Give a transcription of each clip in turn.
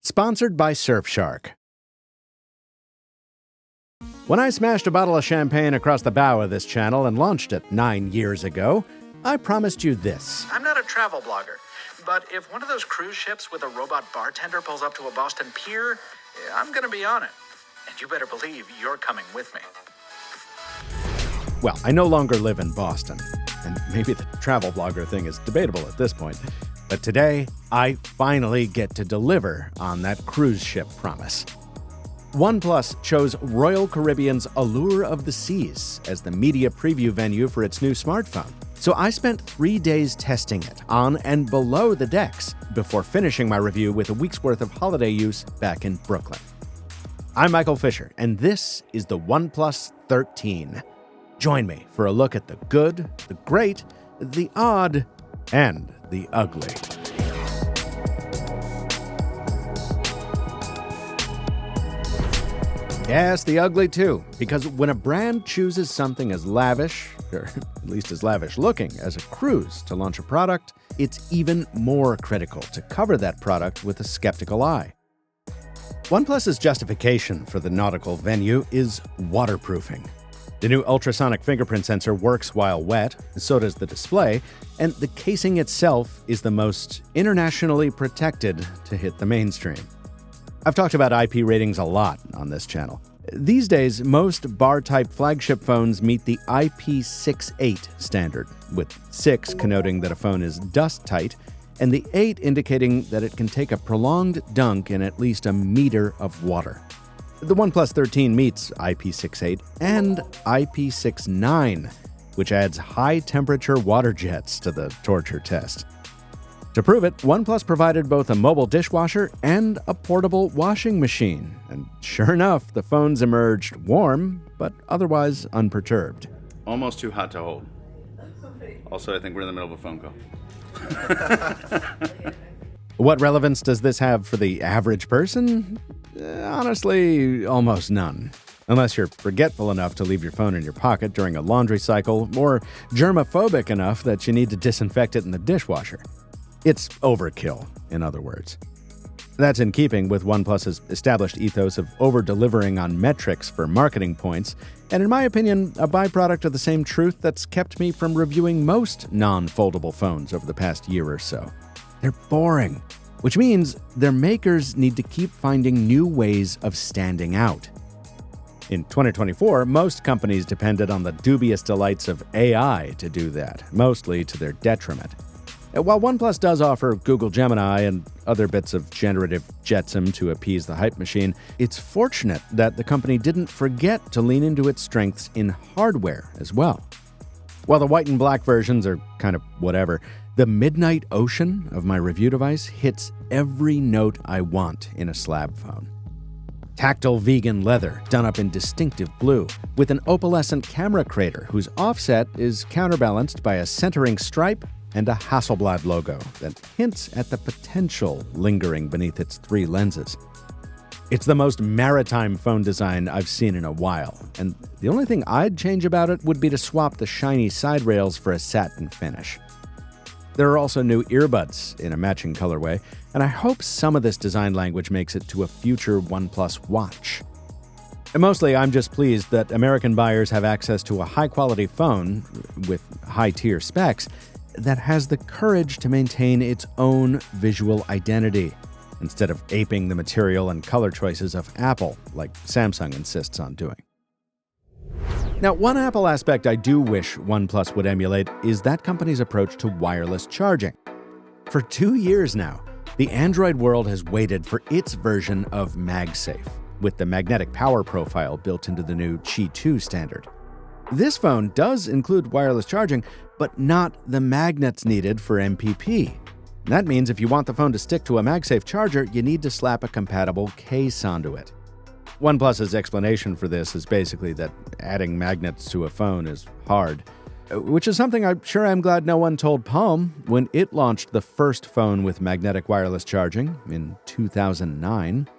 Sponsored by Surfshark. When I smashed a bottle of champagne across the bow of this channel and launched it 9 years ago, I promised you this. I'm not a travel blogger, but if one of those cruise ships with a robot bartender pulls up to a Boston pier, I'm going to be on it. And you better believe you're coming with me. Well, I no longer live in Boston, and maybe the travel blogger thing is debatable at this point. But today, I finally get to deliver on that cruise ship promise. OnePlus chose Royal Caribbean's Allure of the Seas as the media preview venue for its new smartphone. So I spent 3 days testing it on and below the decks before finishing my review with a week's worth of holiday use back in Brooklyn. I'm Michael Fisher, and this is the OnePlus 13. Join me for a look at the good, the great, the odd, and the ugly. Yes, the ugly too, because when a brand chooses something as lavish, or at least as lavish looking, as a cruise to launch a product, it's even more critical to cover that product with a skeptical eye. OnePlus's justification for the nautical venue is waterproofing. The new ultrasonic fingerprint sensor works while wet, so does the display, and the casing itself is the most internationally protected to hit the mainstream. I've talked about IP ratings a lot on this channel. These days, most bar-type flagship phones meet the IP68 standard, with 6 connoting that a phone is dust-tight, and the 8 indicating that it can take a prolonged dunk in at least a meter of water. The OnePlus 13 meets IP68 and IP69, which adds high-temperature water jets to the torture test. To prove it, OnePlus provided both a mobile dishwasher and a portable washing machine, and sure enough, the phones emerged warm, but otherwise unperturbed. Almost too hot to hold. Also, I think we're in the middle of a phone call. What relevance does this have for the average person? Honestly, almost none. Unless you're forgetful enough to leave your phone in your pocket during a laundry cycle, or germophobic enough that you need to disinfect it in the dishwasher. It's overkill, in other words. That's in keeping with OnePlus's established ethos of over-delivering on metrics for marketing points, and in my opinion, a byproduct of the same truth that's kept me from reviewing most non-foldable phones over the past year or so. They're boring, which means their makers need to keep finding new ways of standing out. In 2024, most companies depended on the dubious delights of AI to do that, mostly to their detriment. While OnePlus does offer Google Gemini and other bits of generative jetsam to appease the hype machine, it's fortunate that the company didn't forget to lean into its strengths in hardware as well. While the white and black versions are kind of whatever, the midnight ocean of my review device hits every note I want in a slab phone. Tactile vegan leather done up in distinctive blue, with an opalescent camera crater whose offset is counterbalanced by a centering stripe and a Hasselblad logo that hints at the potential lingering beneath its 3 lenses. It's the most maritime phone design I've seen in a while, and the only thing I'd change about it would be to swap the shiny side rails for a satin finish. There are also new earbuds in a matching colorway, and I hope some of this design language makes it to a future OnePlus watch. And mostly, I'm just pleased that American buyers have access to a high-quality phone with high-tier specs that has the courage to maintain its own visual identity, instead of aping the material and color choices of Apple, like Samsung insists on doing. Now, one Apple aspect I do wish OnePlus would emulate is that company's approach to wireless charging. For 2 years now, the Android world has waited for its version of MagSafe, with the magnetic power profile built into the new Qi 2 standard. This phone does include wireless charging, but not the magnets needed for MPP. That means if you want the phone to stick to a MagSafe charger, you need to slap a compatible case onto it. OnePlus's explanation for this is basically that adding magnets to a phone is hard, which is something I'm glad no one told Palm when it launched the first phone with magnetic wireless charging in 2009.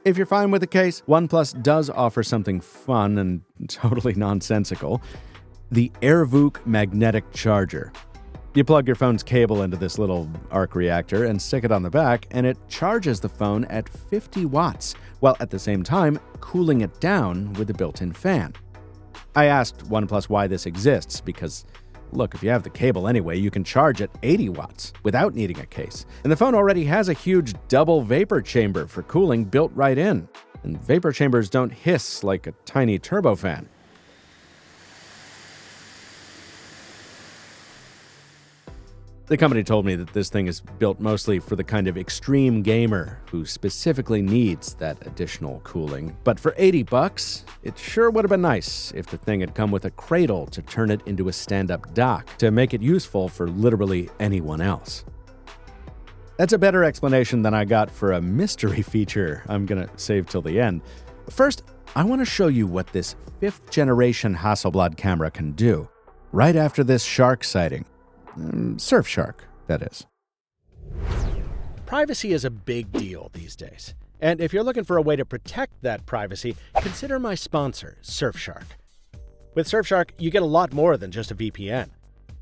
If you're fine with the case, OnePlus does offer something fun and totally nonsensical: the AirVook magnetic charger. You plug your phone's cable into this little arc reactor and stick it on the back, and it charges the phone at 50 watts, while at the same time cooling it down with a built-in fan. I asked OnePlus why this exists, because look, if you have the cable anyway, you can charge at 80 watts without needing a case. And the phone already has a huge double vapor chamber for cooling built right in. And vapor chambers don't hiss like a tiny turbofan. The company told me that this thing is built mostly for the kind of extreme gamer who specifically needs that additional cooling. But for $80, it sure would have been nice if the thing had come with a cradle to turn it into a stand-up dock to make it useful for literally anyone else. That's a better explanation than I got for a mystery feature I'm gonna save till the end. First, I want to show you what this 5th-generation Hasselblad camera can do, right after this shark sighting. Surfshark, that is. Privacy is a big deal these days. And if you're looking for a way to protect that privacy, consider my sponsor, Surfshark. With Surfshark, you get a lot more than just a VPN.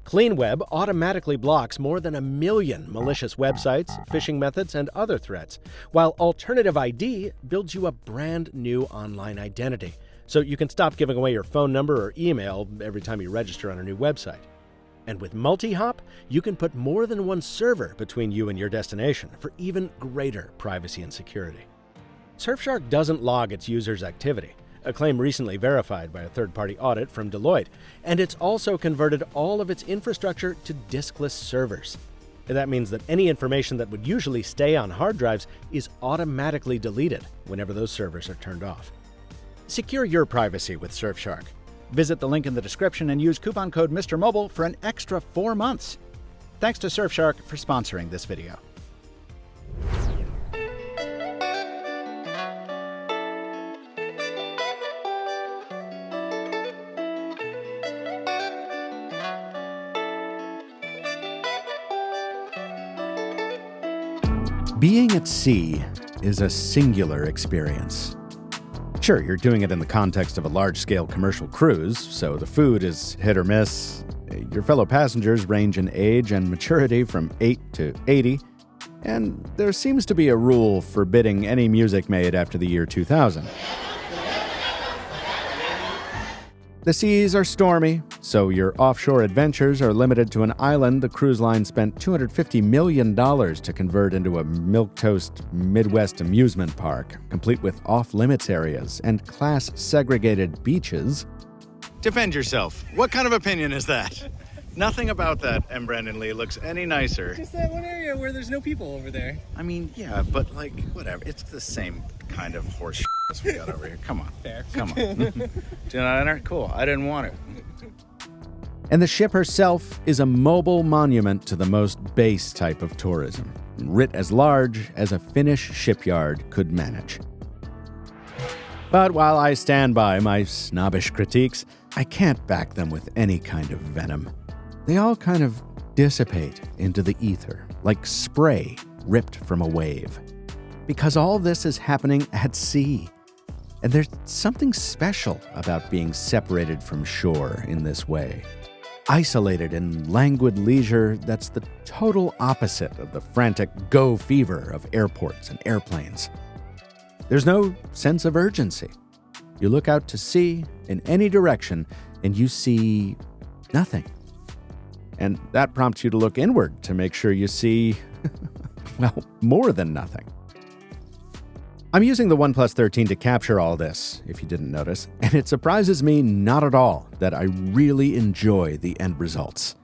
CleanWeb automatically blocks more than 1 million malicious websites, phishing methods, and other threats, while Alternative ID builds you a brand new online identity, so you can stop giving away your phone number or email every time you register on a new website. And with multi-hop, you can put more than one server between you and your destination for even greater privacy and security. Surfshark doesn't log its users' activity, a claim recently verified by a third-party audit from Deloitte, and it's also converted all of its infrastructure to diskless servers. That means that any information that would usually stay on hard drives is automatically deleted whenever those servers are turned off. Secure your privacy with Surfshark. Visit the link in the description and use coupon code MrMobile for an extra 4 months. Thanks to Surfshark for sponsoring this video. Being at sea is a singular experience. Sure, you're doing it in the context of a large-scale commercial cruise, so the food is hit or miss. Your fellow passengers range in age and maturity from 8 to 80, and there seems to be a rule forbidding any music made after the year 2000. The seas are stormy, so your offshore adventures are limited to an island the cruise line spent $250 million to convert into a milquetoast Midwest amusement park, complete with off-limits areas and class-segregated beaches. Defend yourself. What kind of opinion is that? Nothing about that, M. Brandon Lee, looks any nicer. Just that one area where there's no people over there. I mean, yeah, but like, whatever. It's the same kind of horse as we got over here. Come on. Fair. Come on. Do not enter? Cool. I didn't want it. And the ship herself is a mobile monument to the most base type of tourism, writ as large as a Finnish shipyard could manage. But while I stand by my snobbish critiques, I can't back them with any kind of venom. They all kind of dissipate into the ether, like spray ripped from a wave. Because all this is happening at sea. And there's something special about being separated from shore in this way. Isolated in languid leisure that's the total opposite of the frantic go fever of airports and airplanes. There's no sense of urgency. You look out to sea in any direction and you see nothing. And that prompts you to look inward to make sure you see, well, more than nothing. I'm using the OnePlus 13 to capture all this, if you didn't notice, and it surprises me not at all that I really enjoy the end results.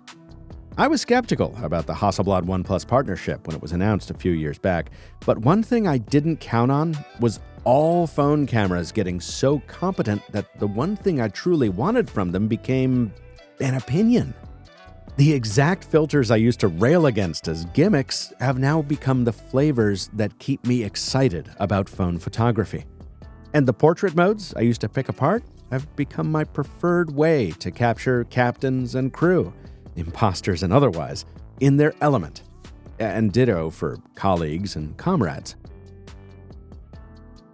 I was skeptical about the Hasselblad OnePlus partnership when it was announced a few years back, but one thing I didn't count on was all phone cameras getting so competent that the one thing I truly wanted from them became an opinion. The exact filters I used to rail against as gimmicks have now become the flavors that keep me excited about phone photography. And the portrait modes I used to pick apart have become my preferred way to capture captains and crew, imposters and otherwise, in their element. And ditto for colleagues and comrades.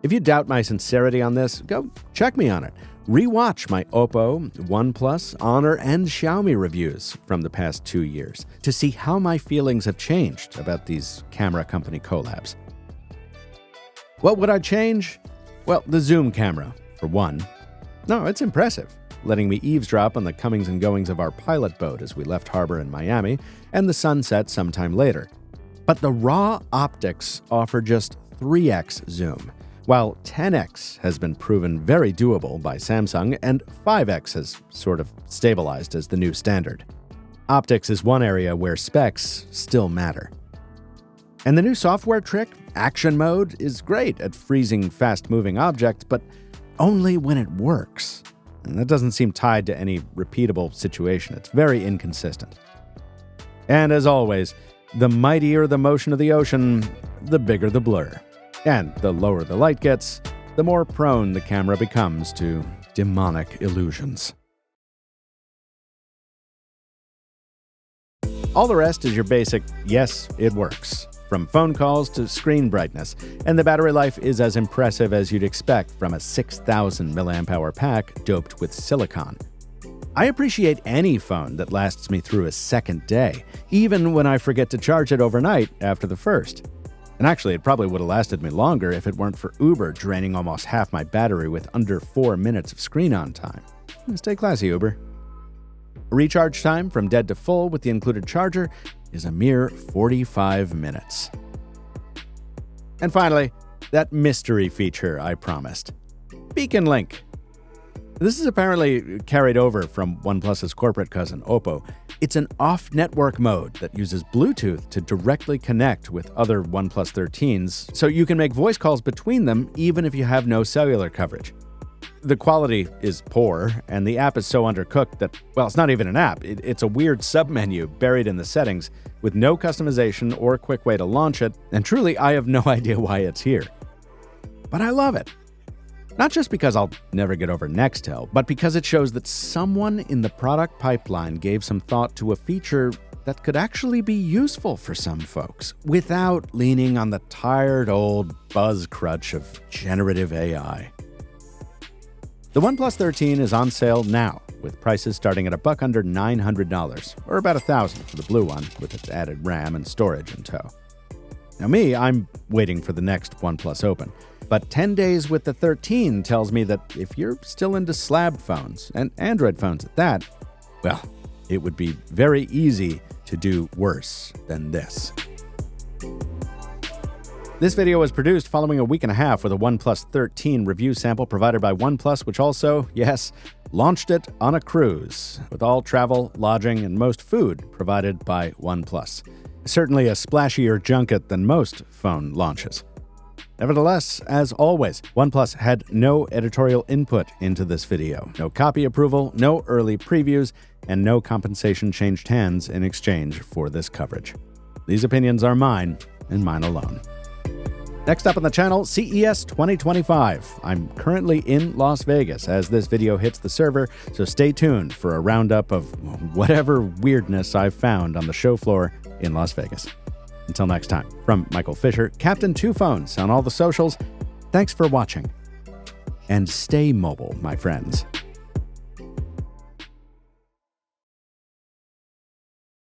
If you doubt my sincerity on this, go check me on it. Rewatch my Oppo, OnePlus, Honor, and Xiaomi reviews from the past 2 years to see how my feelings have changed about these camera company collabs. What would I change? Well, the zoom camera, for one. No, it's impressive, letting me eavesdrop on the comings and goings of our pilot boat as we left harbor in Miami and the sunset sometime later. But the raw optics offer just 3x zoom, while 10x has been proven very doable by Samsung and 5x has sort of stabilized as the new standard. Optics is one area where specs still matter. And the new software trick, Action Mode, is great at freezing fast-moving objects, but only when it works. And that doesn't seem tied to any repeatable situation. It's very inconsistent. And as always, the mightier the motion of the ocean, the bigger the blur. And the lower the light gets, the more prone the camera becomes to demonic illusions. All the rest is your basic, yes, it works, from phone calls to screen brightness, and the battery life is as impressive as you'd expect from a 6,000 mAh pack doped with silicon. I appreciate any phone that lasts me through a second day, even when I forget to charge it overnight after the first. And actually, it probably would have lasted me longer if it weren't for Uber draining almost half my battery with under 4 minutes of screen-on time. Stay classy, Uber. Recharge time from dead to full with the included charger is a mere 45 minutes. And finally, that mystery feature I promised. BeaconLink. This is apparently carried over from OnePlus's corporate cousin, Oppo. It's an off-network mode that uses Bluetooth to directly connect with other OnePlus 13s, so you can make voice calls between them even if you have no cellular coverage. The quality is poor, and the app is so undercooked that, well, it's not even an app. It's a weird submenu buried in the settings with no customization or quick way to launch it, and truly, I have no idea why it's here. But I love it. Not just because I'll never get over Nextel, but because it shows that someone in the product pipeline gave some thought to a feature that could actually be useful for some folks without leaning on the tired old buzz crutch of generative AI. The OnePlus 13 is on sale now, with prices starting at $100 under $900, or about $1,000 for the blue one with its added RAM and storage in tow. Now I'm waiting for the next OnePlus Open. But 10 days with the 13 tells me that if you're still into slab phones, and Android phones at that, well, it would be very easy to do worse than this. This video was produced following a week and a half with a OnePlus 13 review sample provided by OnePlus, which also, yes, launched it on a cruise, with all travel, lodging, and most food provided by OnePlus. Certainly a splashier junket than most phone launches. Nevertheless, as always, OnePlus had no editorial input into this video, no copy approval, no early previews, and no compensation changed hands in exchange for this coverage. These opinions are mine, and mine alone. Next up on the channel, CES 2025. I'm currently in Las Vegas as this video hits the server, so stay tuned for a roundup of whatever weirdness I've found on the show floor in Las Vegas. Until next time, from Michael Fisher, Captain Two Phones on all the socials, thanks for watching. And stay mobile, my friends.